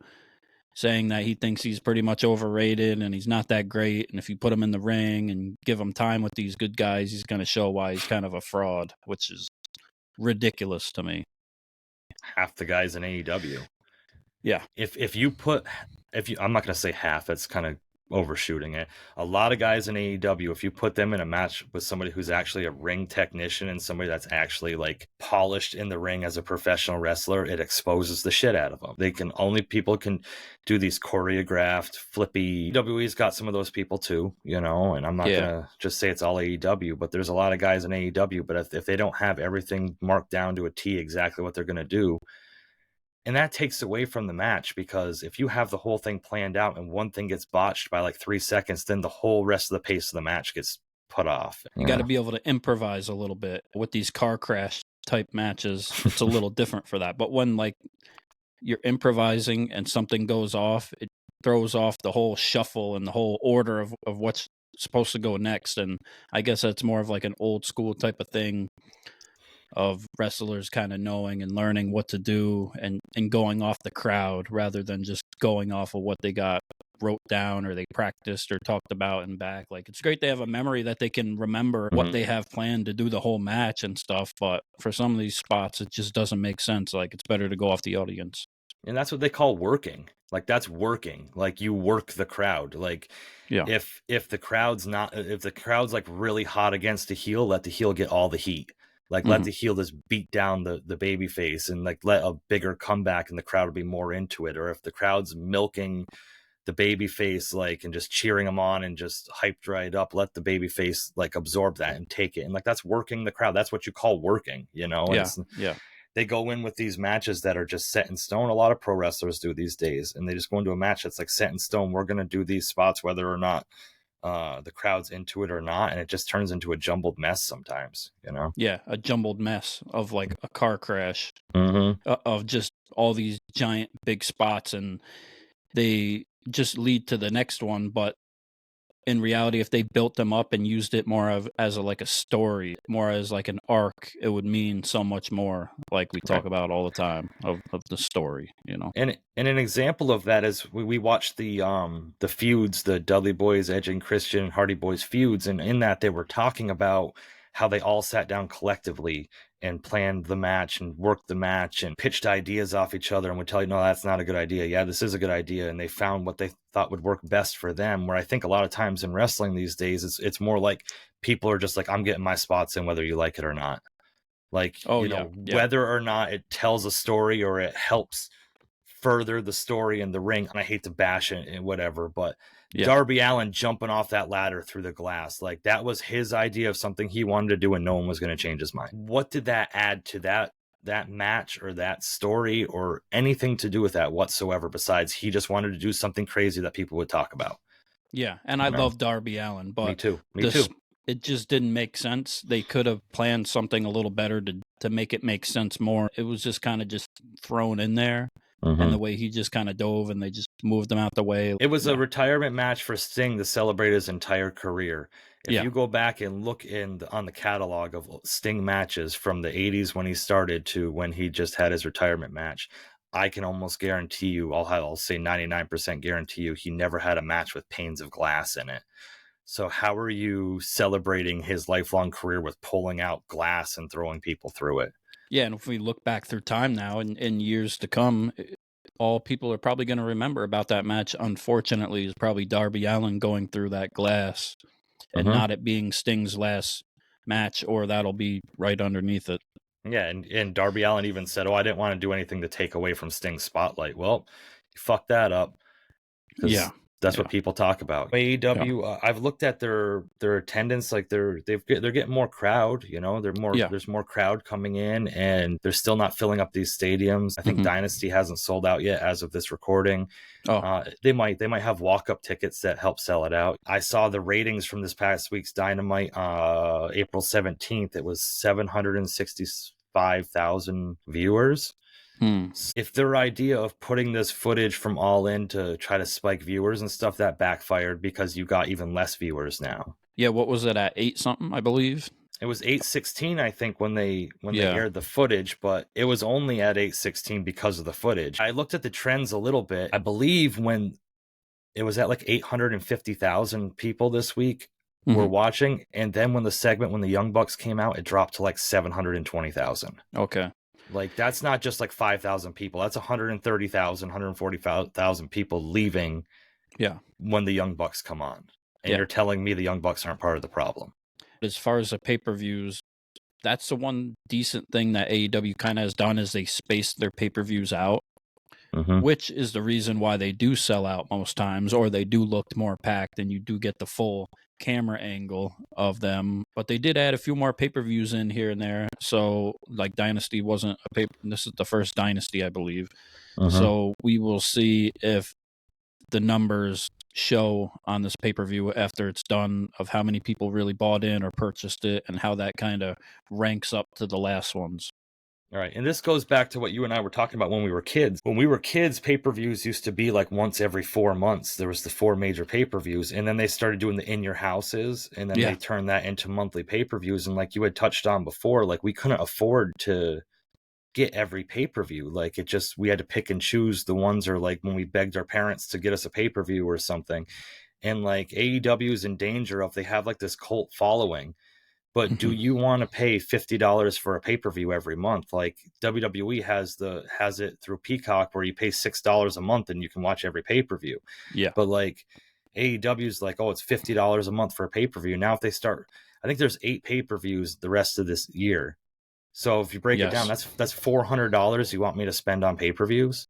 saying that he thinks he's pretty much overrated and he's not that great, and if you put him in the ring and give him time with these good guys, he's going to show why he's kind of a fraud, which is ridiculous to me. Half the guys in AEW. Yeah. If I'm not going to say half, that's kind of overshooting it. A lot of guys in AEW, if you put them in a match with somebody who's actually a ring technician and somebody that's actually like polished in the ring as a professional wrestler, it exposes the shit out of them. People can do these choreographed flippy. WWE's got some of those people too, you know, and I'm not going to just say it's all AEW, but there's a lot of guys in AEW, but if they don't have everything marked down to a T exactly what they're going to do, and that takes away from the match, because if you have the whole thing planned out and one thing gets botched by like 3 seconds, then the whole rest of the pace of the match gets put off. You got to be able to improvise a little bit with these car crash type matches. It's a little different for that. But when like you're improvising and something goes off, it throws off the whole shuffle and the whole order of what's supposed to go next. And I guess that's more of like an old school type of thing of wrestlers kind of knowing and learning what to do and going off the crowd rather than just going off of what they got wrote down or they practiced or talked about and back. Like, it's great they have a memory that they can remember what they have planned to do the whole match and stuff, but for some of these spots it just doesn't make sense. Like, it's better to go off the audience. And that's what they call working. Like, that's working. Like, you work the crowd. Like, if the crowd's like really hot against a heel, let the heel get all the heat. Like, let the heel just beat down the baby face and like let a bigger comeback and the crowd will be more into it. Or if the crowd's milking the baby face, like, and just cheering them on and just hyped right up, let the baby face like absorb that and take it. And like, that's working the crowd. That's what you call working, you know? And they go in with these matches that are just set in stone. A lot of pro wrestlers do these days, and they just go into a match that's like set in stone. We're going to do these spots whether or not the crowd's into it or not, and it just turns into a jumbled mess sometimes, you know? Yeah, a jumbled mess of like a car crash Mm-hmm. of just all these giant big spots, and they just lead to the next one. But in reality, if they built them up and used it more as like a story, more as like an arc, it would mean so much more, like we talk about all the time, of the story, you know. And an example of that is we watched the feuds, the Dudley Boys, Edge and Christian, Hardy Boys feuds, and in that they were talking about how they all sat down collectively and planned the match and worked the match and pitched ideas off each other and would tell you, no, that's not a good idea. Yeah, this is a good idea. And they found what they thought would work best for them. Where I think a lot of times in wrestling these days, it's more like people are just like, I'm getting my spots in whether you like it or not. Like, whether or not it tells a story or it helps further the story in the ring. And I hate to bash it and whatever, but Darby Allin jumping off that ladder through the glass, like that was his idea of something he wanted to do and no one was going to change his mind. What did that add to that match or that story or anything to do with that whatsoever, besides he just wanted to do something crazy that people would talk about? Yeah, and I love Darby Allin, but me too. It just didn't make sense. They could have planned something a little better to make it make sense more. It was just kind of just thrown in there. Mm-hmm. And the way he just kind of dove and they just moved him out the way. It was a retirement match for Sting to celebrate his entire career. If you go back and look on the catalog of Sting matches from the 80s when he started to when he just had his retirement match, I can almost guarantee you, I'll say 99% guarantee you, he never had a match with panes of glass in it. So how are you celebrating his lifelong career with pulling out glass and throwing people through it? Yeah, and if we look back through time now and in years to come, all people are probably going to remember about that match, unfortunately, is probably Darby Allin going through that glass and not it being Sting's last match, or that'll be right underneath it. Yeah, and Darby Allin even said, I didn't want to do anything to take away from Sting's spotlight. Well, you fucked that up. Yeah. That's what people talk about. AEW, I've looked at their attendance, like they're getting more crowd, there's more crowd coming in, and they're still not filling up these stadiums. I think Dynasty hasn't sold out yet as of this recording. They might have walk-up tickets that help sell it out. I saw the ratings from this past week's Dynamite, April 17th. It was 765,000 viewers. If their idea of putting this footage from All In to try to spike viewers and stuff, that backfired because you got even less viewers now. Yeah, what was it at 8 something, I believe? It was 8:16, I think, when they aired the footage, but it was only at 8:16 because of the footage. I looked at the trends a little bit. I believe when it was at like 850,000 people this week were watching, and then when the Young Bucks came out, it dropped to like 720,000. Okay. Like, that's not just like 5,000 people. That's 130,000, 140,000 people leaving when the Young Bucks come on. And you're telling me the Young Bucks aren't part of the problem. As far as the pay-per-views, that's the one decent thing that AEW kind of has done is they spaced their pay-per-views out, which is the reason why they do sell out most times, or they do look more packed and you do get the full camera angle of them. But they did add a few more pay-per-views in here and there. So like Dynasty wasn't a paper. This is the first Dynasty, I believe. So we will see if the numbers show on this pay-per-view after it's done of how many people really bought in or purchased it and how that kind of ranks up to the last ones. All right. And this goes back to what you and I were talking about when we were kids. When we were kids, pay-per-views used to be like once every 4 months. There was the 4 major pay-per-views. And then they started doing the in your houses. And then they turned that into monthly pay-per-views. And like you had touched on before, like we couldn't afford to get every pay-per-view. Like we had to pick and choose the ones, or like when we begged our parents to get us a pay-per-view or something. And like AEW is in danger of, they have like this cult following. But do you want to pay $50 for a pay-per-view every month? Like WWE has it through Peacock, where you pay $6 a month and you can watch every pay-per-view. Yeah. But like AEW's like, it's $50 a month for a pay-per-view. Now if they start, I think there's 8 pay-per-views the rest of this year. So if you break it down, that's $400 you want me to spend on pay-per-views?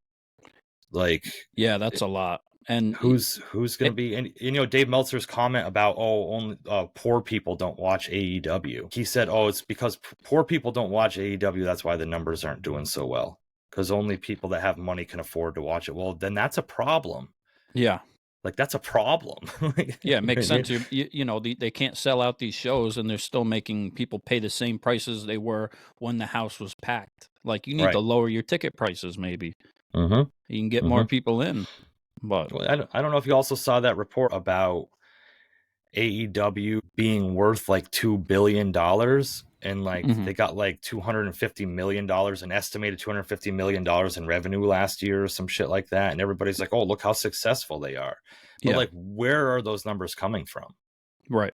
Like, yeah, that's a lot. and who's going to be? And Dave Meltzer's comment about only poor people don't watch AEW. He said, it's because poor people don't watch AEW. That's why the numbers aren't doing so well, because only people that have money can afford to watch it. Well, then that's a problem. Yeah. Like, that's a problem. Yeah, it makes sense. They can't sell out these shows, and they're still making people pay the same prices they were when the house was packed. Like, you need to lower your ticket prices, maybe. You can get more people in. But I don't know if you also saw that report about AEW being worth like $2 billion, and like they got like $250 million, an estimated $250 million in revenue last year or some shit like that. And everybody's like, oh, look how successful they are. But like, where are those numbers coming from? Right.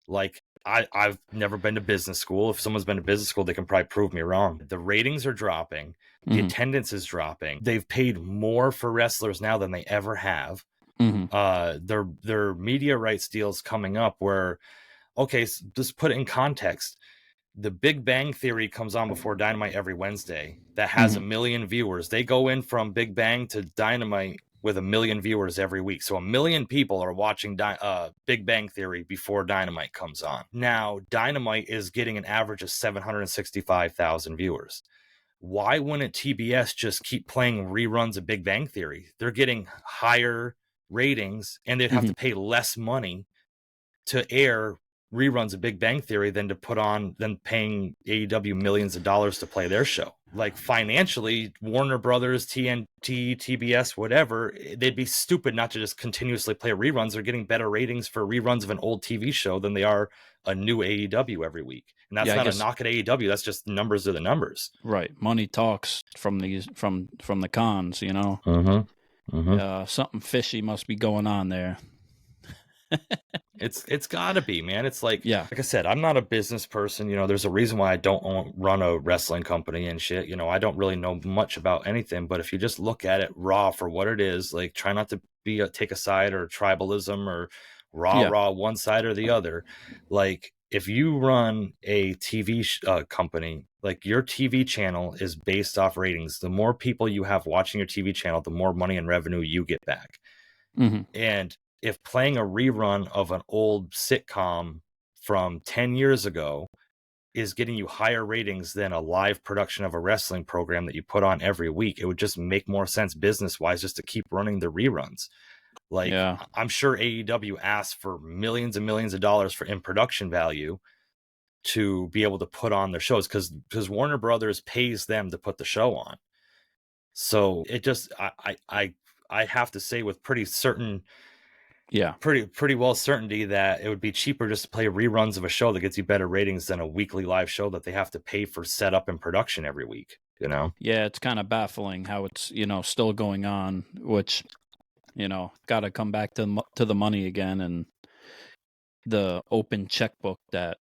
Like, I've never been to business school. If someone's been to business school, they can probably prove me wrong. The ratings are dropping. The attendance is dropping. They've paid more for wrestlers now than they ever have. Their media rights deals coming up where, okay, so just put it in context. The Big Bang Theory comes on before Dynamite every Wednesday. That has 1 million viewers. They go in from Big Bang to Dynamite with 1 million viewers every week. So 1 million people are watching Big Bang Theory before Dynamite comes on. Now, Dynamite is getting an average of 765,000 viewers. Why wouldn't TBS just keep playing reruns of Big Bang Theory? They're getting higher ratings, and they'd have to pay less money to air reruns of Big Bang Theory than paying AEW millions of dollars to play their show. Like, financially, Warner Brothers, TNT, TBS, whatever, they'd be stupid not to just continuously play reruns. They're getting better ratings for reruns of an old TV show than they are a new AEW every week. And that's not a knock at AEW. That's just numbers are the numbers. Right. Money talks from the cons, something fishy must be going on there. It's gotta be, man. It's like I said, I'm not a business person. There's a reason why I don't run a wrestling company and shit. I don't really know much about anything, but if you just look at it raw for what it is, like, try not to take a side or tribalism or raw one side or the other. Like, if you run a TV company, like, your TV channel is based off ratings. The more people you have watching your TV channel, the more money and revenue you get back. And if playing a rerun of an old sitcom from 10 years ago is getting you higher ratings than a live production of a wrestling program that you put on every week, it would just make more sense business-wise just to keep running the reruns. Like, I'm sure AEW asked for millions and millions of dollars in production value to be able to put on their shows, because Warner Brothers pays them to put the show on. So it just, I have to say with pretty well certainty that it would be cheaper just to play reruns of a show that gets you better ratings than a weekly live show that they have to pay for setup and production every week. Yeah, it's kind of baffling how it's still going on, which got to come back to the money again and the open checkbook that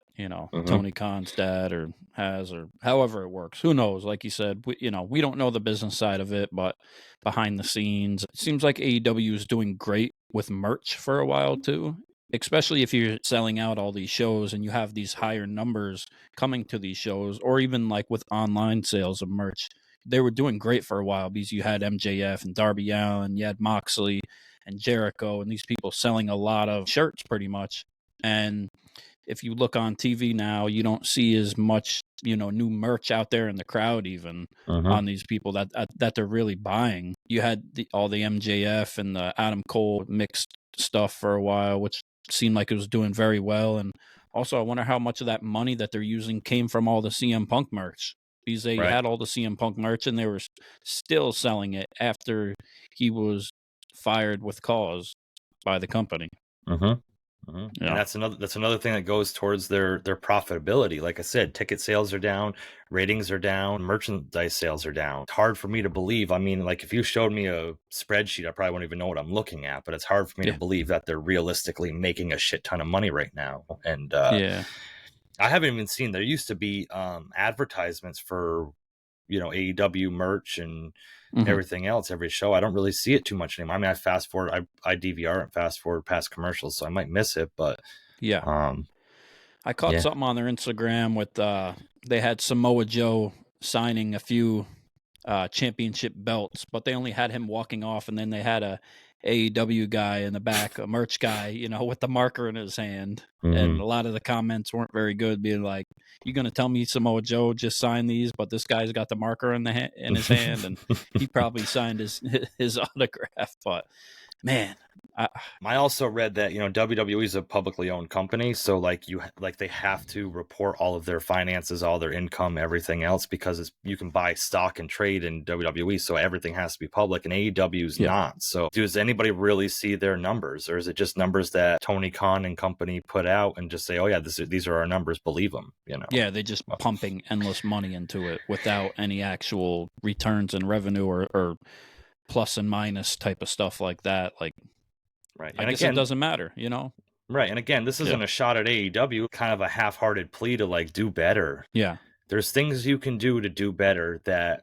Tony Khan's dad has, or however it works. Who knows? Like you said, we don't know the business side of it, but behind the scenes, it seems like AEW is doing great with merch for a while too, especially if you're selling out all these shows and you have these higher numbers coming to these shows, or even like with online sales of merch. They were doing great for a while because you had MJF and Darby Allin, you had Moxley and Jericho, and these people selling a lot of shirts pretty much. And if you look on TV now, you don't see as much, new merch out there in the crowd, even on these people that they're really buying. You had all the MJF and the Adam Cole mixed stuff for a while, which seemed like it was doing very well. And also, I wonder how much of that money that they're using came from all the CM Punk merch. Because they had all the CM Punk merch, and they were still selling it after he was fired with cause by the company. Yeah. And that's another thing that goes towards their profitability. Like I said, ticket sales are down, ratings are down, merchandise sales are down. It's hard for me to believe. I mean, like, if you showed me a spreadsheet, I probably wouldn't even know what I'm looking at, but it's hard for me to believe that they're realistically making a shit ton of money right now. And I haven't even seen, there used to be advertisements for AEW merch and everything else every show. I don't really see it too much anymore. I mean, I fast forward, I DVR and fast forward past commercials, so I might miss it, but I caught something on their Instagram with they had Samoa Joe signing a few championship belts, but they only had him walking off, and then they had a AEW guy in the back, a merch guy, you know, with the marker in his hand. Mhm. And a lot of the comments weren't very good, being like, "You gonna tell me Samoa Joe just signed these, but this guy's got the marker in in his hand, and he probably signed his autograph." But man, I also read that, WWE is a publicly owned company, so like they have to report all of their finances, all their income, everything else, because you can buy stock and trade in WWE, so everything has to be public, and AEW's not. So does anybody really see their numbers, or is it just numbers that Tony Khan and company put out and just say, oh yeah, these are our numbers, believe them, Yeah, they're just pumping endless money into it without any actual returns and revenue or plus and minus type of stuff like that. Like, right. I And guess again, it doesn't matter, you know? right. And again, this isn't a shot at AEW, kind of a half-hearted plea to like do better. Yeah. There's things you can do to do better that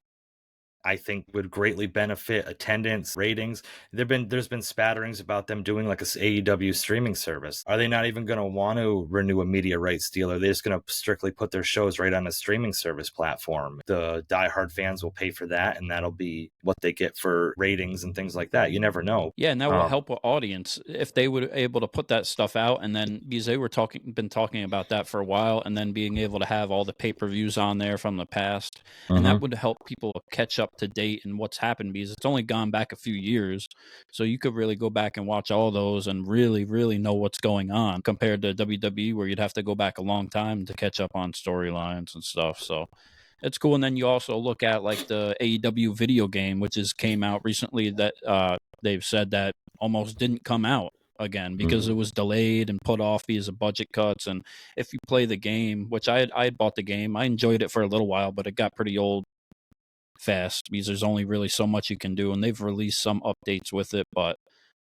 I think would greatly benefit attendance, ratings. There's been spatterings about them doing like a AEW streaming service. Are they not even going to want to renew a media rights deal? Are they just going to strictly put their shows right on a streaming service platform? The diehard fans will pay for that, and that'll be what they get for ratings and things like that. You never know. Yeah, and that will help with audience if they were able to put that stuff out, and then because they were been talking about that for a while, and then being able to have all the pay-per-views on there from the past, and that would help people catch up to date and what's happened, because it's only gone back a few years, so you could really go back and watch all those and really know what's going on, compared to WWE, where you'd have to go back a long time to catch up on storylines and stuff. So it's cool. And then you also look at like the AEW video game, which came out recently, that they've said that almost didn't come out again because it was delayed and put off because of budget cuts. And if you play the game, which I had bought the game, I enjoyed it for a little while, but it got pretty old fast because there's only really so much you can do, and they've released some updates with it, but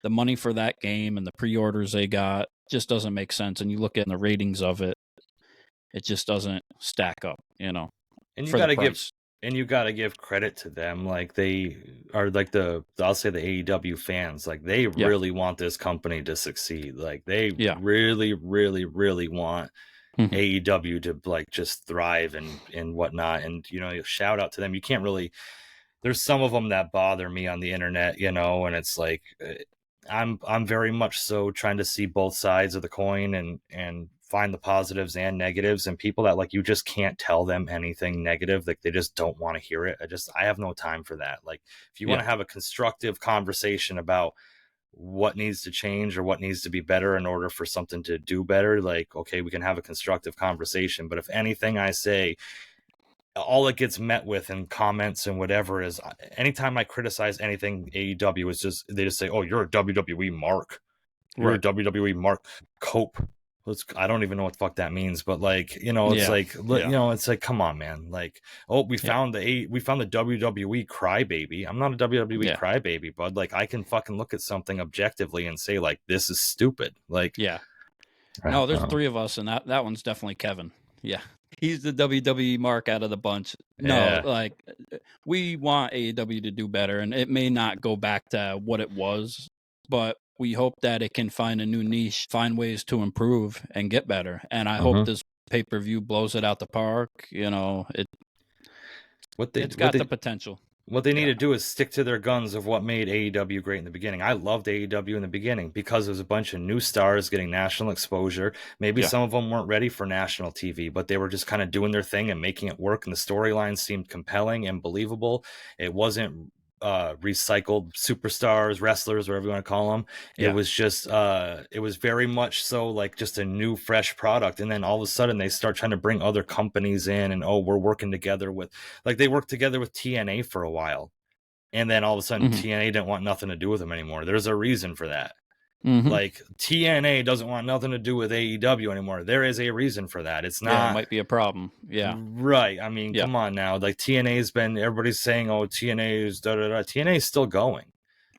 the money for that game and the pre-orders they got just doesn't make sense. And you look at the ratings of it, it just doesn't stack up, you know. And you gotta give credit to them. Like, they are like I'll say the AEW fans, like they really want this company to succeed. Like they really want AEW to like just thrive and whatnot. And shout out to them. You can't really. There's some of them that bother me on the internet, and it's like I'm very much so trying to see both sides of the coin and find the positives and negatives, and people that like you just can't tell them anything negative, like they just don't want to hear it. I have no time for that. Like, if you want to have a constructive conversation about what needs to change or what needs to be better in order for something to do better, like, okay, we can have a constructive conversation. But if anything I say, all it gets met with in comments and whatever is, anytime I criticize anything AEW, is they just say, oh, you're a WWE mark. You're a WWE mark. Cope. I don't even know what the fuck that means, but like, it's like, it's like, come on, man. Like, oh, we found the WWE crybaby. I'm not a WWE crybaby, bud. Like, I can fucking look at something objectively and say, like, this is stupid. Like, no, there's three of us, and that one's definitely Kevin. Yeah. He's the WWE mark out of the bunch. No, like, we want AEW to do better, and it may not go back to what it was, but we hope that it can find a new niche, find ways to improve and get better. And I hope this pay-per-view blows it out the park. It's got the potential. What they need to do is stick to their guns of what made AEW great in the beginning. I loved AEW in the beginning because there was a bunch of new stars getting national exposure. Maybe some of them weren't ready for national TV, but they were just kind of doing their thing and making it work. And the storylines seemed compelling and believable. It wasn't recycled superstars, wrestlers, whatever you want to call them. It was just it was very much so like just a new fresh product. And then all of a sudden they start trying to bring other companies in, and we're working together with, like, they worked together with TNA for a while, and then all of a sudden TNA didn't want nothing to do with them anymore. There's a reason for that. Like, TNA doesn't want nothing to do with AEW anymore. There is a reason for that. It's not. It might be a problem. Yeah. Right. I mean, come on now. Like, TNA's been, everybody's saying, oh, TNA is da-da-da. TNA is still going.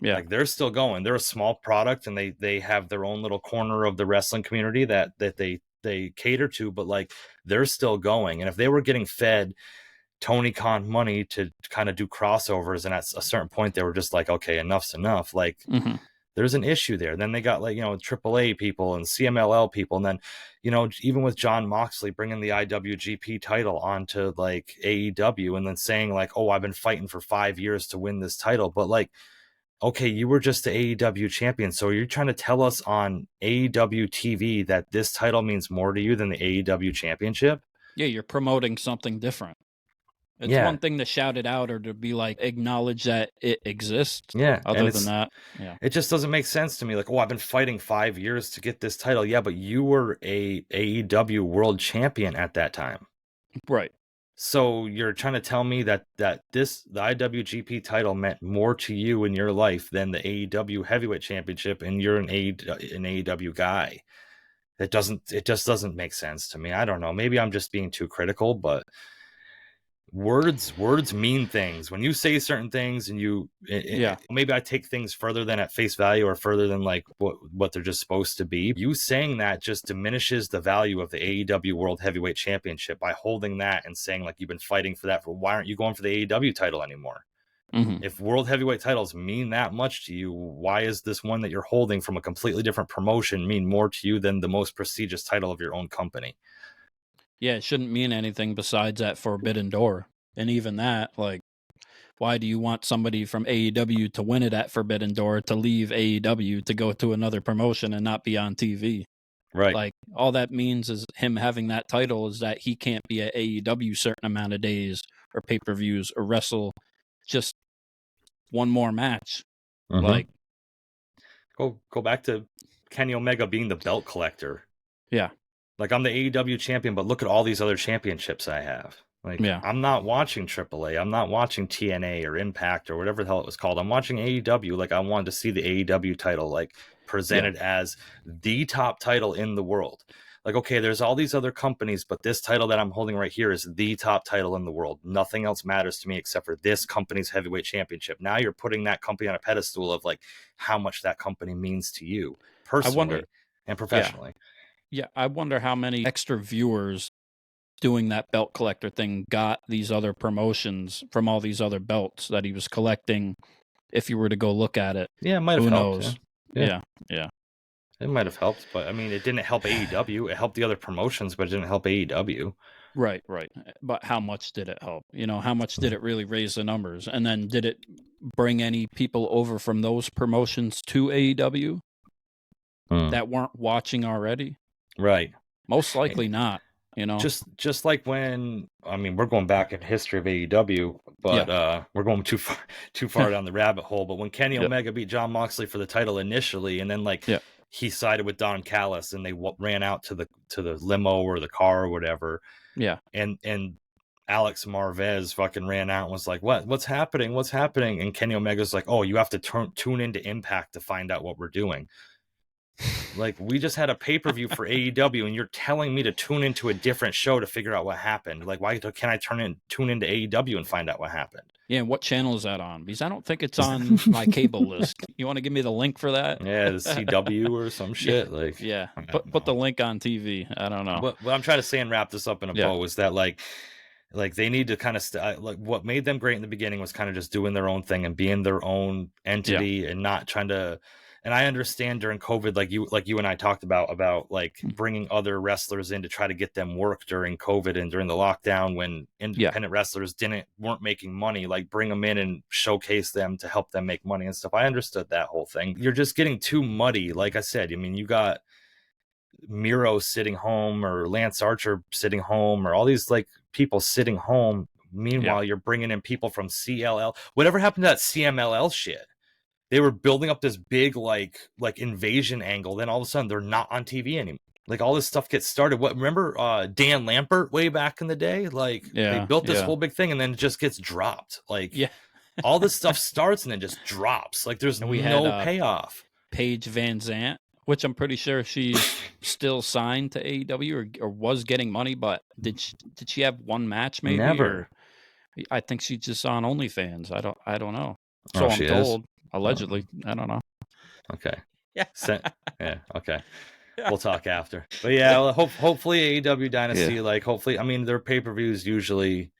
Yeah. Like, they're still going. They're a small product, and they have their own little corner of the wrestling community that they cater to, but like, they're still going. And if they were getting fed Tony Khan money to kind of do crossovers, and at a certain point they were just like, okay, enough's enough. Like, there's an issue there. Then they got, like, AAA people and CMLL people. And then, even with John Moxley bringing the IWGP title onto like AEW, and then saying like, oh, I've been fighting for 5 years to win this title. But like, okay, you were just the AEW champion. So you're trying to tell us on AEW TV that this title means more to you than the AEW championship? Yeah, you're promoting something different. It's Yeah. one thing to shout it out or to be like, acknowledge that it exists. Yeah. Other than that, yeah. It just doesn't make sense to me. Like, oh, I've been fighting 5 years to get this title. Yeah, but you were a AEW world champion at that time. Right. So you're trying to tell me that the IWGP title meant more to you in your life than the AEW heavyweight championship, and you're an AEW guy. It just doesn't make sense to me. I don't know. Maybe I'm just being too critical, but words mean things. When you say certain things and maybe I take things further than at face value or further than like what they're just supposed to be. You saying that just diminishes the value of the AEW World Heavyweight Championship by holding that and saying like you've been fighting for that. Why aren't you going for the AEW title anymore? Mm-hmm. If World Heavyweight titles mean that much to you, why is this one that you're holding from a completely different promotion mean more to you than the most prestigious title of your own company? Yeah, it shouldn't mean anything besides that forbidden door. And even that, like, why do you want somebody from AEW to win it at Forbidden Door to leave AEW to go to another promotion and not be on TV? Right. Like, all that means is him having that title is that he can't be at AEW certain amount of days or pay-per-views or wrestle just one more match. Mm-hmm. Like, go back to Kenny Omega being the belt collector. Yeah. Like, I'm the AEW champion, but look at all these other championships I have. Like, yeah. I'm not watching AAA. I'm not watching TNA or Impact or whatever the hell it was called. I'm watching AEW. Like, I wanted to see the AEW title, like, presented as the top title in the world. Like, okay, there's all these other companies, but this title that I'm holding right here is the top title in the world. Nothing else matters to me except for this company's heavyweight championship. Now you're putting that company on a pedestal of, like, how much that company means to you personally and professionally. Yeah, I wonder how many extra viewers doing that belt collector thing got these other promotions from all these other belts that he was collecting. If you were to go look at it, yeah, it might have who helped. knows? Yeah. It might have helped, but I mean, it didn't help AEW. It helped the other promotions, but it didn't help AEW. Right. But how much did it help? You know, how much did it really raise the numbers? And then did it bring any people over from those promotions to AEW that weren't watching already? Right. Most likely not. You know, just like when, I mean, we're going back in history of AEW, but we're going too far down the rabbit hole. But when Kenny Omega beat Jon Moxley for the title initially, and then like he sided with Don Callis, and they ran out to the limo or the car or whatever. Yeah, and Alex Marvez fucking ran out and was like, "What's happening? What's happening?" And Kenny Omega's like, "Oh, you have to tune into Impact to find out what we're doing." Like, we just had a pay-per-view for AEW, and you're telling me to tune into a different show to figure out what happened. Like, why can I tune into AEW and find out what happened? Yeah, what channel is that on? Because I don't think it's on my cable list. You want to give me the link for that? Yeah, the CW or some shit. Put the link on TV. I don't know. What I'm trying to say and wrap this up in a bow is that like they need to kind of like what made them great in the beginning was kind of just doing their own thing and being their own entity and not trying to. And I understand during COVID, like you and I talked about like bringing other wrestlers in to try to get them work during COVID and during the lockdown when independent wrestlers weren't making money, like bring them in and showcase them to help them make money and stuff. I understood that whole thing. You're just getting too muddy. Like I said, I mean, you got Miro sitting home or Lance Archer sitting home or all these like people sitting home. Meanwhile, you're bringing in people from CLL. Whatever happened to that CMLL shit? They were building up this big like invasion angle. Then all of a sudden they're not on TV anymore. Like all this stuff gets started. Remember Dan Lambert way back in the day? Like they built this whole big thing and then it just gets dropped. Like all this stuff starts and then just drops. Like there's no payoff. Paige Van Zant, which I'm pretty sure she's still signed to AEW or was getting money, but did she have one match maybe? Never. I think she's just on OnlyFans. I don't know. So I'm told. Allegedly, I don't know. Okay. Okay. We'll talk after. But yeah, hopefully AEW Dynasty, like hopefully, I mean, their pay-per-views usually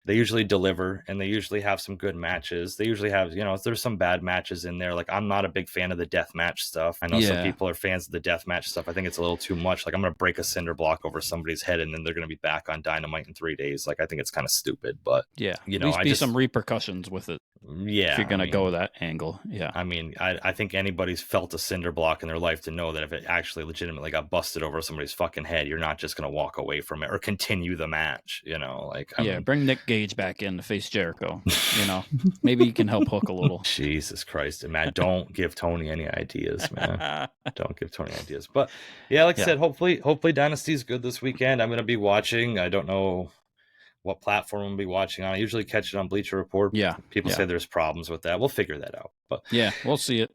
deliver and they usually have some good matches. They usually have, there's some bad matches in there. Like I'm not a big fan of the death match stuff. I know some people are fans of the death match stuff. I think it's a little too much. Like I'm going to break a cinder block over somebody's head and then they're going to be back on Dynamite in 3 days. Like I think it's kind of stupid, but at least some repercussions with it. Yeah. If you're going to go that angle. Yeah. I mean, I think anybody's felt a cinder block in their life to know that if it actually legitimately got busted over somebody's fucking head, you're not just going to walk away from it or continue the match, you know? Like, I mean, bring Nick Gage back in to face Jericho. You know, maybe he can help Hook a little. Jesus Christ, man! Don't give Tony any ideas, man. Don't give Tony ideas. But yeah, like I said, hopefully Dynasty's good this weekend. I'm going to be watching. I don't know what platform I'm going to be watching on. I usually catch it on Bleacher Report. Yeah. People say there's problems with that. We'll figure that out. But yeah, we'll see it.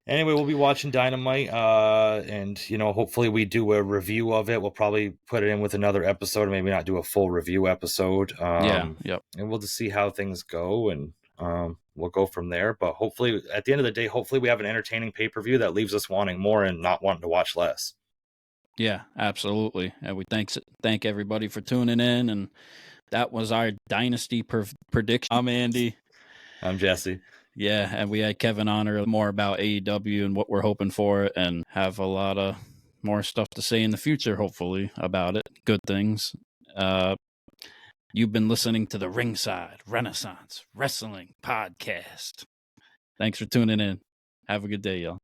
Anyway, we'll be watching Dynamite, and hopefully we do a review of it. We'll probably put it in with another episode, maybe not do a full review episode. And we'll just see how things go, and we'll go from there. But hopefully, at the end of the day, hopefully we have an entertaining pay-per-view that leaves us wanting more and not wanting to watch less. Yeah, absolutely. And we thank everybody for tuning in, and that was our Dynasty prediction. I'm Andy. I'm Jesse. Yeah, and we had Kevin on more about AEW and what we're hoping for, and have a lot of more stuff to say in the future, hopefully, about it. Good things. You've been listening to the Ringside Renaissance Wrestling Podcast. Thanks for tuning in. Have a good day, y'all.